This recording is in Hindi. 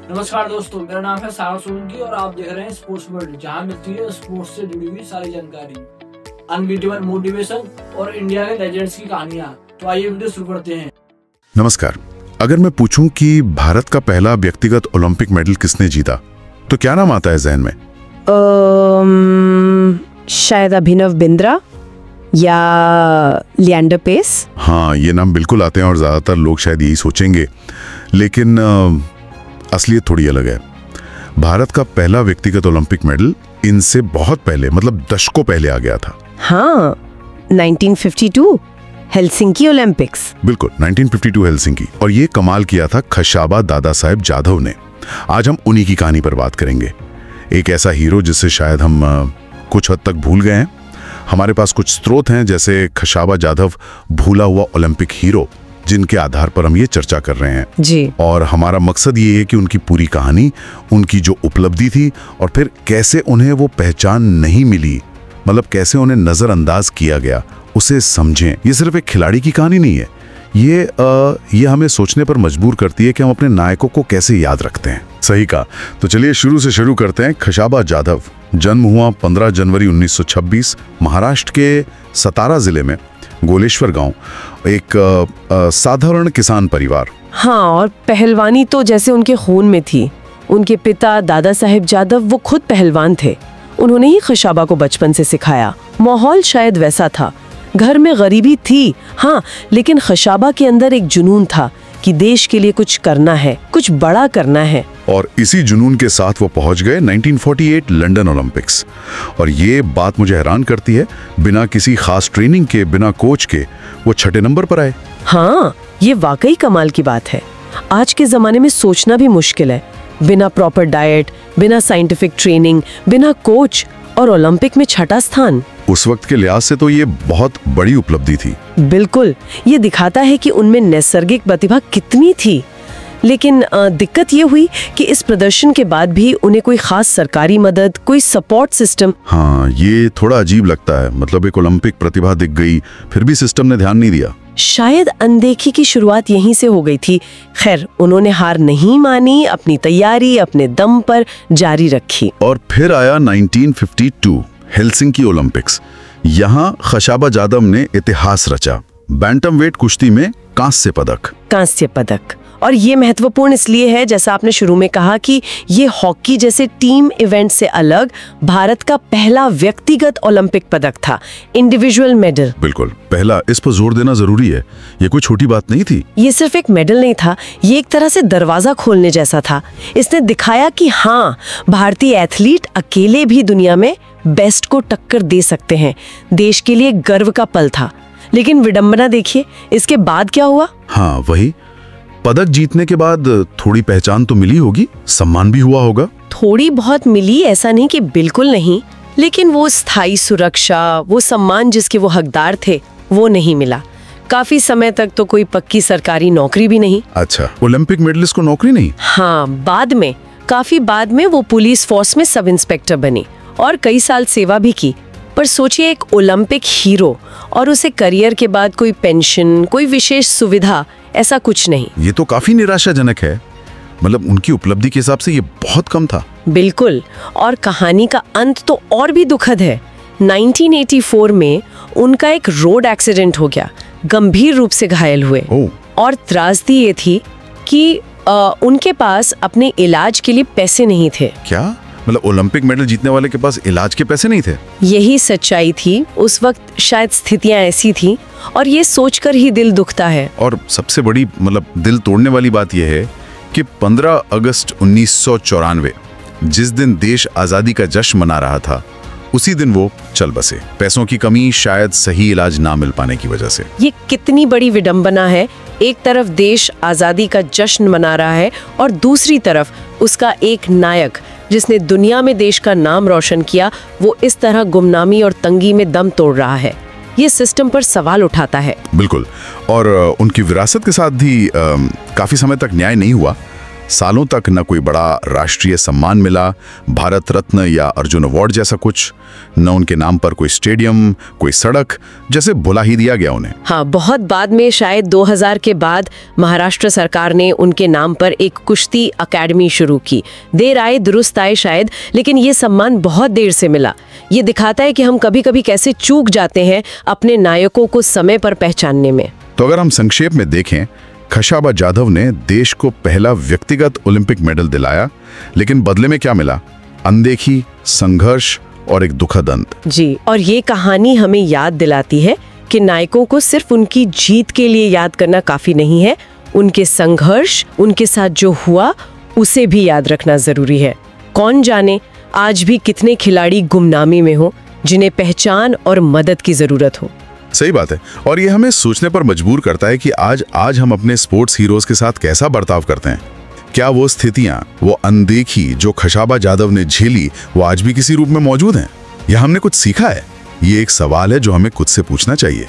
नमस्कार दोस्तों, मेरा नाम है सागर सोलंकी और आप देख रहे हैं स्पोर्ट्स वर्ल्ड, जहां मिलती है स्पोर्ट्स से जुड़ी हुई सारी जानकारी, अनबीटेबल मोटिवेशन और इंडिया के लेजेंड्स की कहानियां। तो आइए वीडियो शुरू करते हैं। नमस्कार। अगर मैं पूछूं कि भारत का पहला व्यक्तिगत ओलंपिक मेडल किसने जीता, तो क्या नाम आता है जहन में? शायद अभिनव बिंद्रा या लिएंडर पेस। हाँ, ये नाम बिल्कुल आते हैं और ज्यादातर लोग शायद यही सोचेंगे, लेकिन असलियत थोड़ी अलग है। भारत का पहला व्यक्तिगत ओलंपिक मेडल इनसे बहुत पहले, मतलब दशकों पहले आ गया था। हाँ, 1952 हेलसिंकी ओलंपिक्स। बिल्कुल, 1952 हेलसिंकी। और ये कमाल किया था खशाबा दादा साहेब जाधव ने। आज हम उन्हीं की कहानी पर बात करेंगे। एक ऐसा हीरो जिसे शायद हम कुछ हद तक भूल गए हैं। हमारे पास कुछ स्रोत हैं, जैसे खशाबा जाधव भूला हुआ ओलंपिक हीरो, जिनके आधार पर हम ये चर्चा कर रहे हैं जी। और हमारा मकसद ये है कि उनकी पूरी कहानी, उनकी जो उपलब्धि थी और फिर कैसे उन्हें वो पहचान नहीं मिली, मतलब कैसे उन्हें नजरअंदाज किया गया, उसे समझें। ये सिर्फ एक खिलाड़ी की कहानी नहीं है, ये हमें सोचने पर मजबूर करती है कि हम अपने नायकों को कैसे याद रखते हैं। सही कहा। तो चलिए शुरू करते हैं। खशाबा जाधव जन्म हुआ 15 जनवरी 1926 महाराष्ट्र के सतारा जिले में गोलेश्वर गांव, एक साधारण किसान परिवार। हाँ, और पहलवानी तो जैसे उनके खून में थी। उनके पिता दादा साहेब जाधव वो खुद पहलवान थे। उन्होंने ही खशाबा को बचपन से सिखाया। माहौल शायद वैसा था, घर में गरीबी थी हाँ, लेकिन खशाबा के अंदर एक जुनून था कि देश के लिए कुछ करना है, कुछ बड़ा करना है। और इसी जुनून के साथ वो पहुंच गए 1948 लंदन ओलंपिक्स। और ये बात मुझे हैरान करती है, बिना किसी खास ट्रेनिंग के, बिना कोच के वो 6ठे नंबर पर आए। हाँ, ये वाकई कमाल की बात है। आज के जमाने में सोचना भी मुश्किल है। बिना प्रॉपर डाइट, बिना साइंटिफिक ट्रेनिंग, बिना कोच, और ओलंपिक में 6ठा स्थान। उस वक्त के लिहाज से तो ये बहुत बड़ी उपलब्धि थी। बिल्कुल, ये दिखाता है कि उनमें नैसर्गिक प्रतिभा कितनी थी। लेकिन दिक्कत ये हुई कि इस प्रदर्शन के बाद भी उन्हें कोई खास सरकारी मदद, कोई सपोर्ट सिस्टम। हाँ, ये थोड़ा अजीब लगता है। मतलब एक ओलंपिक प्रतिभा दिख गई, फिर भी सिस्टम ने ध्यान नहीं दिया। शायद अनदेखी की शुरुआत यहीं से हो गई थी। खैर, उन्होंने हार नहीं मानी, अपनी तैयारी अपने दम पर जारी रखी। और फिर आया 1952 हेलसिंकी ओलंपिक्स। यहाँ खशाबा जाधव ने इतिहास रचा। बैंटमवेट कुश्ती में कांस्य पदक। और ये महत्वपूर्ण इसलिए है, जैसा आपने शुरू में कहा, कि ये हॉकी जैसे टीम इवेंट से अलग भारत का पहला व्यक्तिगत ओलंपिक पदक था, इंडिविजुअल मेडल। बिल्कुल, पहला। इस पर जोर देना जरूरी है, ये कोई छोटी बात नहीं थी। ये सिर्फ एक मेडल नहीं था, ये एक तरह से दरवाजा खोलने जैसा था। इसने दिखाया कि हाँ, भारतीय एथलीट अकेले भी दुनिया में बेस्ट को टक्कर दे सकते हैं। देश के लिए गर्व का पल था। लेकिन विडंबना देखिए, इसके बाद क्या हुआ? हाँ, वही, पदक जीतने के बाद थोड़ी पहचान तो मिली होगी, सम्मान भी हुआ होगा। थोड़ी बहुत मिली, ऐसा नहीं कि बिल्कुल नहीं, लेकिन वो स्थायी सुरक्षा, वो सम्मान जिसके वो हकदार थे, वो नहीं मिला। काफी समय तक तो कोई पक्की सरकारी नौकरी भी नहीं। अच्छा, ओलंपिक मेडलिस्ट को नौकरी नहीं? हाँ, काफी बाद में वो पुलिस फोर्स में सब इंस्पेक्टर बनी और कई साल सेवा भी की। पर सोचिए, एक ओलंपिक हीरो और उसे करियर के बाद कोई पेंशन, कोई विशेष सुविधा, ऐसा कुछ नहीं। ये तो काफी निराशाजनक है। मतलब उनकी उपलब्धि के हिसाब से ये बहुत कम था। बिल्कुल, और कहानी का अंत तो और भी दुखद है। 1984 में उनका एक रोड एक्सीडेंट हो गया, गंभीर रूप से घायल हुए। और त्रासदी ये थी कि उनके पास अपने इलाज के लिए पैसे नहीं थे। क्या मतलब ओलंपिक मेडल जीतने वाले के पास इलाज के पैसे नहीं थे? यही सच्चाई थी। उस वक्त शायद स्थितियां ऐसी थी, और ये सोचकर ही दिल दुखता है। और सबसे बड़ी, मतलब दिल तोड़ने वाली बात यह है कि 15 अगस्त 1994, जिस दिन देश आजादी का जश्न मना रहा था, उसी दिन वो चल बसे। पैसों की कमी, शायद सही इलाज ना मिल पाने की वजह से। ये कितनी बड़ी विडंबना है। एक तरफ देश आजादी का जश्न मना रहा है और दूसरी तरफ उसका एक नायक, जिसने दुनिया में देश का नाम रोशन किया, वो इस तरह गुमनामी और तंगी में दम तोड़ रहा है। ये सिस्टम पर सवाल उठाता है। बिल्कुल। और उनकी विरासत के साथ भी काफी समय तक न्याय नहीं हुआ। सालों तक न कोई बड़ा राष्ट्रीय सम्मान मिला, भारत रत्न या अर्जुन अवार्ड जैसा कुछ, न उनके नाम पर कोई स्टेडियम, कोई सड़क, जैसे भुला ही दिया गया उन्हें। हाँ, बहुत बाद में, शायद 2000 के बाद महाराष्ट्र सरकार ने उनके नाम पर एक कुश्ती अकेडमी शुरू की। देर आए दुरुस्त आए शायद, लेकिन ये सम्मान बहुत देर से मिला। ये दिखाता है कि हम कभी कभी कैसे चूक जाते हैं अपने नायकों को समय पर पहचानने में। तो अगर हम संक्षेप में देखें, खशाबा जाधव ने देश को पहला व्यक्तिगत ओलंपिक मेडल दिलाया, लेकिन बदले में क्या मिला? अनदेखी, संघर्ष और एक दुखद अंत। जी, और ये कहानी हमें याद दिलाती है कि नायकों को सिर्फ उनकी जीत के लिए याद करना काफी नहीं है, उनके संघर्ष, उनके साथ जो हुआ उसे भी याद रखना जरूरी है। कौन जाने आज भी कितने खिलाड़ी गुमनामी में हो जिन्हें पहचान और मदद की जरूरत हो। सही बात है, और ये हमें सोचने पर मजबूर करता है कि आज हम अपने स्पोर्ट्स हीरोज के साथ कैसा बर्ताव करते हैं। क्या वो स्थितियां, वो अनदेखी जो खशाबा जाधव ने झेली, वो आज भी किसी रूप में मौजूद हैं, या हमने कुछ सीखा है? ये एक सवाल है जो हमें खुद से पूछना चाहिए।